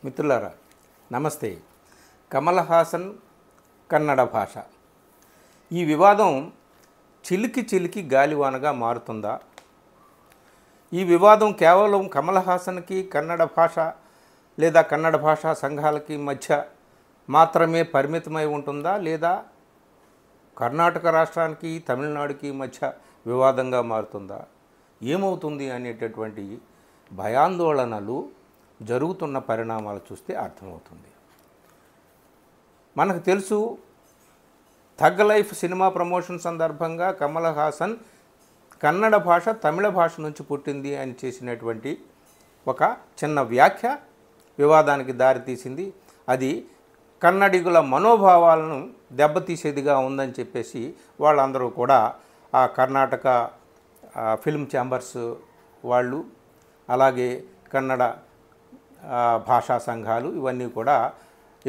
మిత్రులారా నమస్తే. కమల్ హాసన్ కన్నడ భాష ఈ వివాదం చిలికి చిలికి గాలివానగా మారుతుందా? ఈ వివాదం కేవలం కమల్ హాసన్కి కన్నడ భాష లేదా కన్నడ భాషా సంఘాలకి మధ్య మాత్రమే పరిమితమై ఉంటుందా, లేదా కర్ణాటక రాష్ట్రానికి తమిళనాడుకి మధ్య వివాదంగా మారుతుందా? ఏమవుతుంది అనేటటువంటి భయాందోళనలు జరుగుతున్న పరిణామాలు చూస్తే అర్థమవుతుంది. మనకు తెలుసు, థగ్ లైఫ్ సినిమా ప్రమోషన్ సందర్భంగా కమల్ హాసన్ కన్నడ భాష తమిళ భాష నుంచి పుట్టింది అని చేసినటువంటి ఒక చిన్న వ్యాఖ్య వివాదానికి దారితీసింది. అది కన్నడిగుల మనోభావాలను దెబ్బతీసేదిగా ఉందని చెప్పేసి వాళ్ళందరూ కూడా ఆ కర్ణాటక ఫిల్మ్ ఛాంబర్స్ వాళ్ళు, అలాగే కన్నడ భాషా సంఘాలు ఇవన్నీ కూడా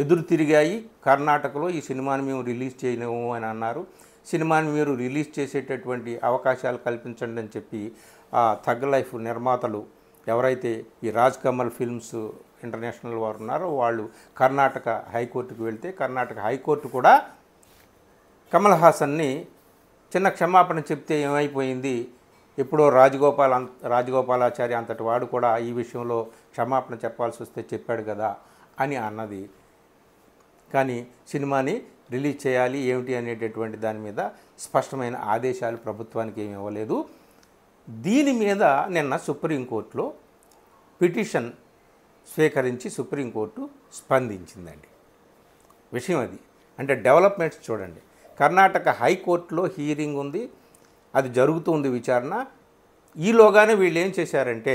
ఎదురు తిరిగాయి. కర్ణాటకలో ఈ సినిమాని మేము రిలీజ్ చేయలేము అని అన్నారు. సినిమాని మీరు రిలీజ్ చేసేటటువంటి అవకాశాలు కల్పించండి అని చెప్పి ఆ థగ్ లైఫ్ నిర్మాతలు ఎవరైతే ఈ రాజ్ కమల్ ఫిల్మ్స్ ఇంటర్నేషనల్ వారు ఉన్నారో వాళ్ళు కర్ణాటక హైకోర్టుకు వెళ్తే కర్ణాటక హైకోర్టు కూడా కమల్ హాసన్ని చిన్న క్షమాపణ చెప్తే ఏమైపోయింది, ఎప్పుడో రాజగోపాలాచారి అంతటి వాడు కూడా ఈ విషయంలో క్షమాపణ చెప్పాల్సి వస్తే చెప్పాడు కదా అని అన్నది. కానీ సినిమాని రిలీజ్ చేయాలి ఏమిటి అనేటటువంటి దాని మీద స్పష్టమైన ఆదేశాలు ప్రభుత్వానికి ఏమి ఇవ్వలేదు. దీని మీద నిన్న సుప్రీంకోర్టులో పిటిషన్ స్వీకరించి సుప్రీంకోర్టు స్పందించిందండి. విషయం అది. అంటే డెవలప్మెంట్స్ చూడండి. కర్ణాటక హైకోర్టులో హీరింగ్ ఉంది, అది జరుగుతుంది విచారణ. ఈలోగానే వీళ్ళు ఏం చేశారంటే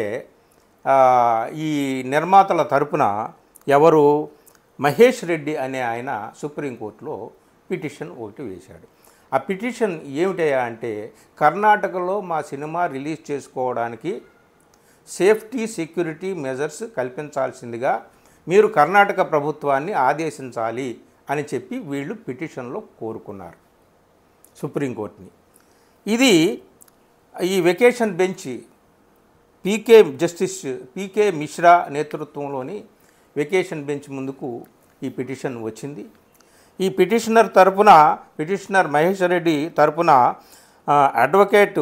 ఈ నిర్మాతల తరపున ఎవరు మహేష్ రెడ్డి అనే ఆయన సుప్రీంకోర్టులో పిటిషన్ ఒకటి వేశాడు. ఆ పిటిషన్ ఏమిటయ్యా అంటే, కర్ణాటకలో మా సినిమా రిలీజ్ చేసుకోవడానికి సేఫ్టీ సెక్యూరిటీ మెజర్స్ కల్పించాల్సిందిగా మీరు కర్ణాటక ప్రభుత్వాన్ని ఆదేశించాలి అని చెప్పి వీళ్ళు పిటిషన్లో కోరుకున్నారు సుప్రీంకోర్టుని. ఇది ఈ వెకేషన్ బెంచ్ జస్టిస్ పీకే మిశ్రా నేతృత్వంలోని వెకేషన్ బెంచ్ ముందుకు ఈ పిటిషన్ వచ్చింది. ఈ పిటిషనర్ మహేష్ రెడ్డి తరపున అడ్వకేట్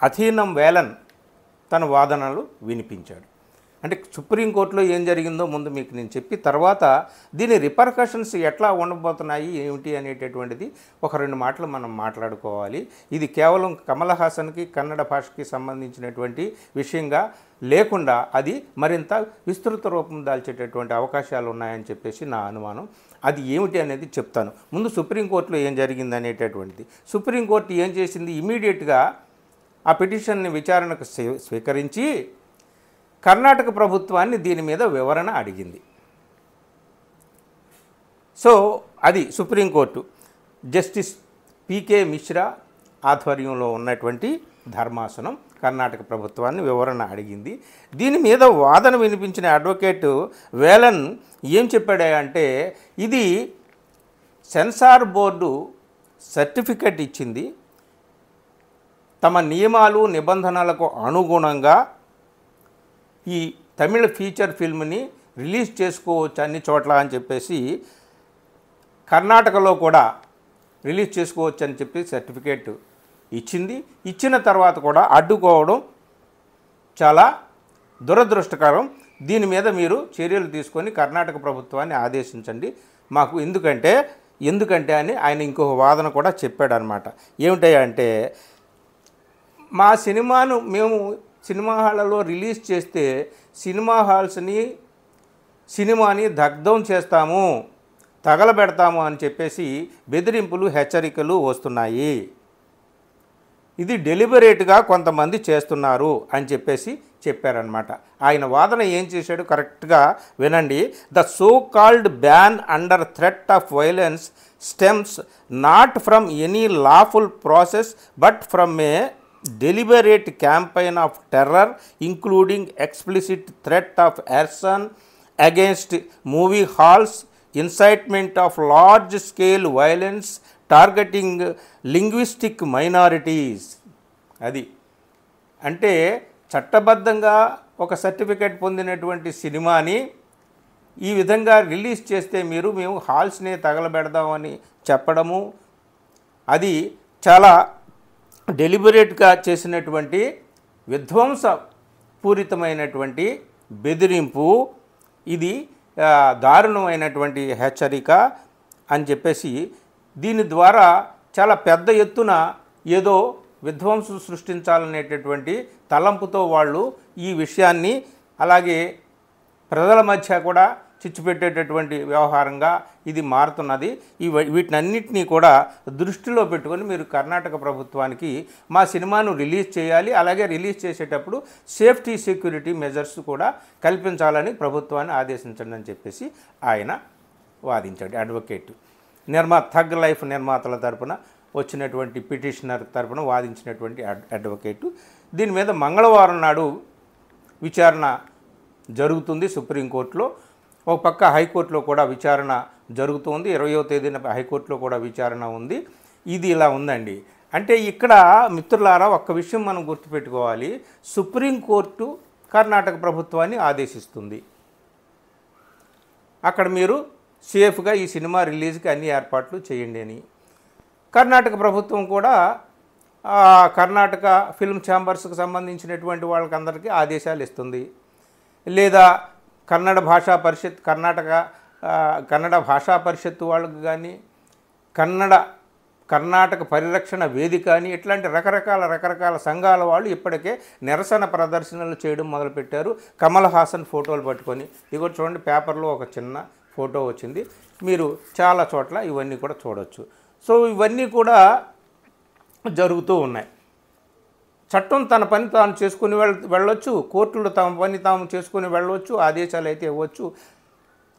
అథీనం వేలన్ తన వాదనలు వినిపించాడు. అంటే సుప్రీంకోర్టులో ఏం జరిగిందో ముందు మీకు నేను చెప్పి తర్వాత దీని రిపర్కషన్స్ ఎట్లా ఉండబోతున్నాయి ఏమిటి అనేటటువంటిది ఒక రెండు మాటలు మనం మాట్లాడుకోవాలి. ఇది కేవలం కమల్ హాసన్కి కన్నడ భాషకి సంబంధించినటువంటి విషయంగా లేకుండా అది మరింత విస్తృత రూపం దాల్చేటటువంటి అవకాశాలు ఉన్నాయని చెప్పేసి నా అనుమానం. అది ఏమిటి అనేది చెప్తాను. ముందు సుప్రీంకోర్టులో ఏం జరిగింది అనేటటువంటిది. సుప్రీంకోర్టు ఏం చేసింది, ఇమీడియట్గా ఆ పిటిషన్ని విచారణకు స్వీకరించి కర్ణాటక ప్రభుత్వాన్ని దీని మీద వివరణ అడిగింది. సో అది సుప్రీంకోర్టు జస్టిస్ పీకే మిశ్రా ఆధ్వర్యంలో ఉన్నటువంటి ధర్మాసనం కర్ణాటక ప్రభుత్వాన్ని వివరణ అడిగింది. దీని మీద వాదన వినిపించిన అడ్వకేట్ వేలన్ ఏం చెప్పాడంటే, ఇది సెన్సార్ బోర్డు సర్టిఫికెట్ ఇచ్చింది, తమ నియమాలు నిబంధనలకు అనుగుణంగా ఈ తమిళ ఫీచర్ ఫిల్మ్ని రిలీజ్ చేసుకోవచ్చు అన్ని చోట్ల అని చెప్పేసి, కర్ణాటకలో కూడా రిలీజ్ చేసుకోవచ్చు అని చెప్పి సర్టిఫికేట్ ఇచ్చింది. ఇచ్చిన తర్వాత కూడా అడ్డుకోవడం చాలా దురదృష్టకరం. దీని మీద మీరు చర్యలు తీసుకొని కర్ణాటక ప్రభుత్వాన్ని ఆదేశించండి మాకు, ఎందుకంటే అని ఆయన ఇంకొక వాదన కూడా చెప్పాడనమాట. ఏమిటంటే, మా సినిమాను మేము సినిమా హాళ్ళలో రిలీజ్ చేస్తే సినిమాని దగ్ధం చేస్తాము, తగలబెడతాము అని చెప్పేసి బెదిరింపులు హెచ్చరికలు వస్తున్నాయి. ఇది డెలిబరేట్గా కొంతమంది చేస్తున్నారు అని చెప్పేసి చెప్పారనమాట. ఆయన వాదన ఏం చేశాడు కరెక్ట్గా వినండి. The so called ban under threat of violence stems not from any lawful process but from A deliberate campaign of terror including explicit threat of arson against movie halls, incitement of large scale violence targeting linguistic minorities. అది అంటే చట్టబద్ధంగా ఒక certificate పొందినటువంటి సినిమాని ఈ విధంగా release చేస్తే మేము హాల్స్నే తగలబెడదామని చెప్పడము, అది చాలా డెలిబరేట్గా చేసినటువంటి విధ్వంసపూరితమైనటువంటి బెదిరింపు, ఇది దారుణమైనటువంటి హెచ్చరిక అని చెప్పేసి దీని ద్వారా చాలా పెద్ద ఎత్తున ఏదో విధ్వంసం సృష్టించాలనేటటువంటి తలంపుతో వాళ్ళు ఈ విషయాన్ని అలాగే ప్రజల మధ్య కూడా చిచ్చుపెట్టేటటువంటి వ్యవహారంగా ఇది మారుతున్నది. వీటినన్నింటినీ కూడా దృష్టిలో పెట్టుకొని మీరు కర్ణాటక ప్రభుత్వానికి మా సినిమాను రిలీజ్ చేయాలి, అలాగే రిలీజ్ చేసేటప్పుడు సేఫ్టీ సెక్యూరిటీ మెజర్స్ కూడా కల్పించాలని ప్రభుత్వాన్ని ఆదేశించండి అని చెప్పేసి ఆయన వాదించాడు. అడ్వకేట్ థగ్ లైఫ్ నిర్మాతల తరపున వచ్చినటువంటి పిటిషనర్ తరపున వాదించినటువంటి అడ్వకేటు దీని మీద మంగళవారం నాడు విచారణ జరుగుతుంది సుప్రీంకోర్టులో. ఒక పక్క హైకోర్టులో కూడా విచారణ జరుగుతుంది. 20వ తేదీన హైకోర్టులో కూడా విచారణ ఉంది. ఇది ఇలా ఉందండి. అంటే ఇక్కడ మిత్రులారా ఒక్క విషయం మనం గుర్తుపెట్టుకోవాలి. సుప్రీంకోర్టు కర్ణాటక ప్రభుత్వాన్ని ఆదేశిస్తుంది, అక్కడ మీరు సేఫ్గా ఈ సినిమా రిలీజ్కి అన్ని ఏర్పాట్లు చేయండి అని. కర్ణాటక ప్రభుత్వం కూడా కర్ణాటక ఫిల్మ్ ఛాంబర్స్కి సంబంధించినటువంటి వాళ్ళకందరికీ ఆదేశాలు ఇస్తుంది. లేదా కన్నడ భాషా పరిషత్ వాళ్ళకి కానీ కర్ణాటక పరిరక్షణ వేదిక కానీ ఇట్లాంటి రకరకాల సంఘాల వాళ్ళు ఇప్పటికే నిరసన ప్రదర్శనలు చేయడం మొదలుపెట్టారు. కమల్ హాసన్ ఫోటోలు పట్టుకొని. ఇగో చూడండి, పేపర్లో ఒక చిన్న ఫోటో వచ్చింది, మీరు చాలా చోట్ల ఇవన్నీ కూడా చూడవచ్చు. సో ఇవన్నీ కూడా జరుగుతూ ఉన్నాయి. చట్టం తన పని తాను చేసుకుని వెళ్ళొచ్చు, కోర్టులు తమ పని తాము చేసుకుని వెళ్ళవచ్చు, ఆదేశాలు అయితే ఇవ్వచ్చు,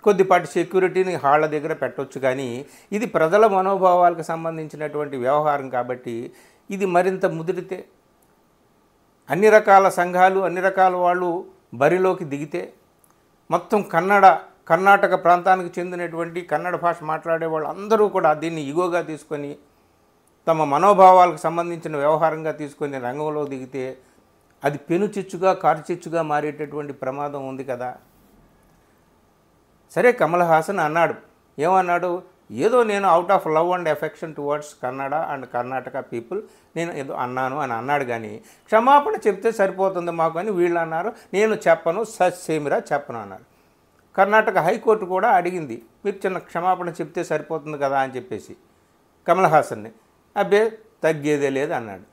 కొద్దిపాటి సెక్యూరిటీని హాళ్ళ దగ్గర పెట్టవచ్చు. కానీ ఇది ప్రజల మనోభావాలకు సంబంధించినటువంటి వ్యవహారం కాబట్టి ఇది మరింత ముదిరితే, అన్ని రకాల సంఘాలు అన్ని రకాల వాళ్ళు బరిలోకి దిగితే, మొత్తం కర్ణాటక ప్రాంతానికి చెందినటువంటి కన్నడ భాష మాట్లాడే వాళ్ళు అందరూ కూడా దీన్ని ఇగోగా తీసుకొని తమ మనోభావాలకు సంబంధించిన వ్యవహారంగా తీసుకొని రంగంలో దిగితే అది పెనుచిచ్చుగా కారుచిచ్చుగా మారేటటువంటి ప్రమాదం ఉంది కదా. సరే, కమల్ హాసన్ అన్నాడు, ఏమన్నాడు, ఏదో నేను out of love and affection towards Kannada and Karnataka people నేను ఏదో అన్నాను అని అన్నాడు. కానీ క్షమాపణ చెప్తే సరిపోతుంది మాకు అని వీళ్ళు అన్నారు. నేను చెప్పను, ససేమిరా చెప్పను అన్నారు. కర్ణాటక హైకోర్టు కూడా అడిగింది, మీరు చిన్న క్షమాపణ చెప్తే సరిపోతుంది కదా అని చెప్పేసి కమల్ హాసన్ని. అబ్బే తగ్గేదే లేదు అన్నాడు.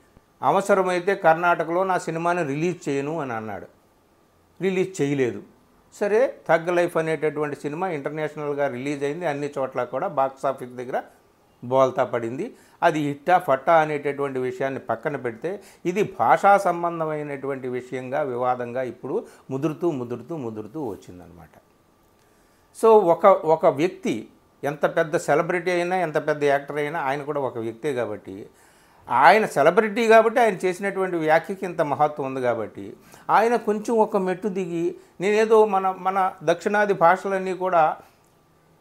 అవసరమైతే కర్ణాటకలో నా సినిమాని రిలీజ్ చేయను అని అన్నాడు. రిలీజ్ చేయలేదు. సరే, థగ్ లైఫ్ అనేటటువంటి సినిమా ఇంటర్నేషనల్గా రిలీజ్ అయింది. అన్ని చోట్ల కూడా బాక్స్ ఆఫీస్ దగ్గర బోల్తా పడింది. అది హిట్టా ఫట్టా అనేటటువంటి విషయాన్ని పక్కన పెడితే ఇది భాషా సంబంధమైనటువంటి విషయంగా వివాదంగా ఇప్పుడు ముదురుతూ వచ్చిందనమాట. సో ఒక వ్యక్తి ఎంత పెద్ద సెలబ్రిటీ అయినా ఎంత పెద్ద యాక్టర్ అయినా ఆయన కూడా ఒక వ్యక్తే కాబట్టి, ఆయన సెలబ్రిటీ కాబట్టి ఆయన చేసినటువంటి వ్యాఖ్యకి ఇంత మహత్వం ఉంది కాబట్టి ఆయన కొంచెం ఒక మెట్టు దిగి నేనేదో మన దక్షిణాది భాషలన్నీ కూడా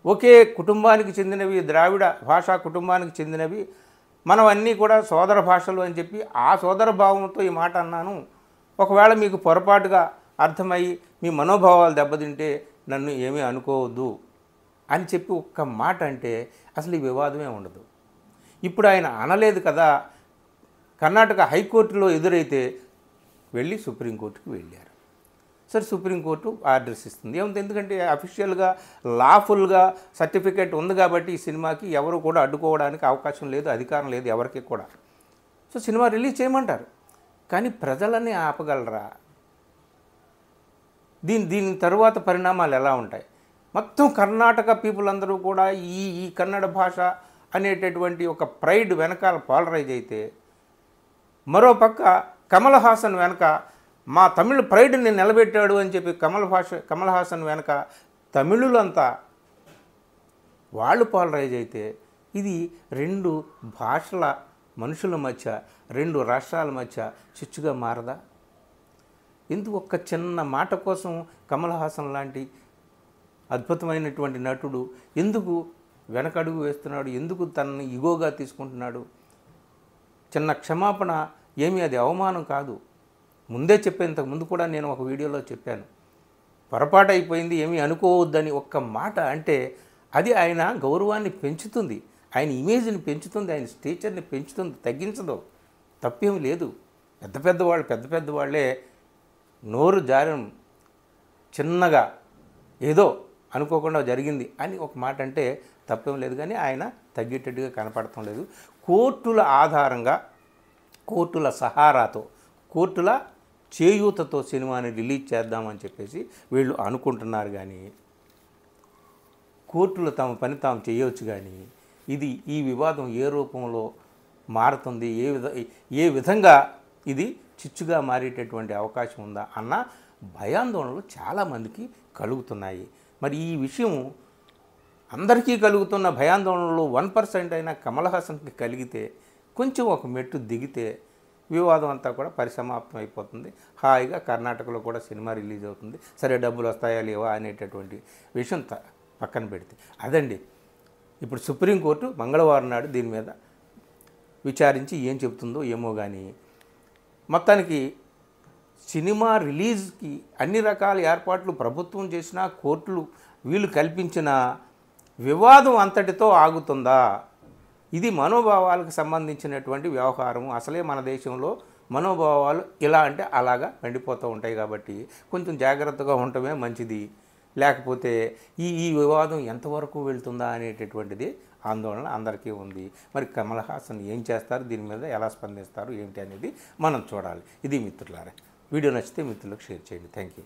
ఒకే కుటుంబానికి చెందినవి, ద్రావిడ భాషా కుటుంబానికి చెందినవి, మనం అన్నీ కూడా సోదర భాషలు అని చెప్పి ఆ సోదర భావంతో ఈ మాట అన్నాను. ఒకవేళ మీకు పొరపాటుగా అర్థమయ్యి మీ మనోభావాలు దెబ్బతింటే నన్ను ఏమీ అనుకోవద్దు అని చెప్పి ఒక్క మాట అంటే అసలు ఈ వివాదమే ఉండదు. ఇప్పుడు ఆయన అనలేదు కదా, కర్ణాటక హైకోర్టులో ఎదురైతే వెళ్ళి సుప్రీంకోర్టుకు వెళ్ళారు. సరే, సుప్రీంకోర్టు ఆర్డర్స్ ఇస్తుంది. ఏముంది, ఎందుకంటే అఫీషియల్గా లాఫుల్గా సర్టిఫికేట్ ఉంది కాబట్టి ఈ సినిమాకి ఎవరు కూడా అడ్డుకోవడానికి అవకాశం లేదు, అధికారం లేదు ఎవరికి కూడా. సో సినిమా రిలీజ్ చేయమంటారు. కానీ ప్రజలని ఆపగలరా? దీని తరువాత పరిణామాలు ఎలా ఉంటాయి? మొత్తం కర్ణాటక పీపుల్ అందరూ కూడా ఈ కన్నడ భాష అనేటటువంటి ఒక ప్రైడ్ వెనకాల పాలరైజ్ అయితే, మరోపక్క కమల్ హాసన్ వెనక మా తమిళ ప్రైడ్ని నిలబెట్టాడు అని చెప్పి కమల్ హాసన్ వెనక తమిళులంతా వాళ్ళు పాలరైజ్ అయితే ఇది రెండు భాషల మనుషుల మధ్య, రెండు రాష్ట్రాల మధ్య చిచ్చుగా మారదా? ఎందుకు ఒక్క చిన్న మాట కోసం కమల్ హాసన్ లాంటి అద్భుతమైనటువంటి నటుడు ఎందుకు వెనకడుగు వేస్తున్నాడు? ఎందుకు తనని ఇగోగా తీసుకుంటున్నాడు? చిన్న క్షమాపణ ఏమీ అది అవమానం కాదు. ముందే చెప్పాను, ఇంతకుముందు కూడా నేను ఒక వీడియోలో చెప్పాను. పొరపాటు అయిపోయింది ఏమీ అనుకోవద్దని ఒక్క మాట అంటే అది ఆయన గౌరవాన్ని పెంచుతుంది, ఆయన ఇమేజ్ని పెంచుతుంది, ఆయన స్టేచర్ని పెంచుతుంది, తగ్గించదు. తప్పేం లేదు. పెద్ద పెద్దవాళ్ళే నోరు జారం చిన్నగా ఏదో అనుకోకుండా జరిగింది అని ఒక మాట అంటే తప్పేం లేదు. కానీ ఆయన తగ్గేటట్టుగా కనపడటం లేదు. కోర్టుల ఆధారంగా, కోర్టుల సహారాతో, కోర్టుల చేయూతతో సినిమాని రిలీజ్ చేద్దామని చెప్పేసి వీళ్ళు అనుకుంటున్నారు. కానీ కోర్టులు తమ పని తాము చేయవచ్చు. కానీ ఈ వివాదం ఏ రూపంలో మారుతుంది, ఏ విధంగా ఇది చిచ్చుగా మారేటటువంటి అవకాశం ఉందా అన్న భయాందోళనలు చాలామందికి కలుగుతున్నాయి. మరి ఈ విషయం అందరికీ కలుగుతున్న భయాందోళనలో 1% అయినా కమల్ హాసన్కి కలిగితే, కొంచెం ఒక మెట్టు దిగితే వివాదం అంతా కూడా పరిసమాప్తం అయిపోతుంది. హాయిగా కర్ణాటకలో కూడా సినిమా రిలీజ్ అవుతుంది. సరే, డబ్బులు వస్తాయా లేవా అనేటటువంటి విషయం పక్కన పెడితే అదండి. ఇప్పుడు సుప్రీంకోర్టు మంగళవారం నాడు దీని మీద విచారించి ఏం చెప్తుందో ఏమో. కానీ మొత్తానికి సినిమా రిలీజ్కి అన్ని రకాల ఏర్పాట్లు ప్రభుత్వం చేసినా, కోర్టులు వీళ్ళు కల్పించిన వివాదం అంతటితో ఆగుతుందా? ఇది మనోభావాలకు సంబంధించినటువంటి వ్యవహారం. అసలే మన దేశంలో మనోభావాలు ఇలా అంటే అలాగా పండిపోతూ ఉంటాయి. కాబట్టి కొంచెం జాగ్రత్తగా ఉండటమే మంచిది. లేకపోతే ఈ వివాదం ఎంతవరకు వెళ్తుందా అనేటటువంటిది ఆందోళన అందరికీ ఉంది. మరి కమల్ హాసన్ ఏం చేస్తారు, దీని మీద ఎలా స్పందిస్తారు, ఏంటి అనేది మనం చూడాలి. ఇది మిత్రులారా. వీడియో నచ్చితే మిత్రులకు షేర్ చేయండి. Thank you.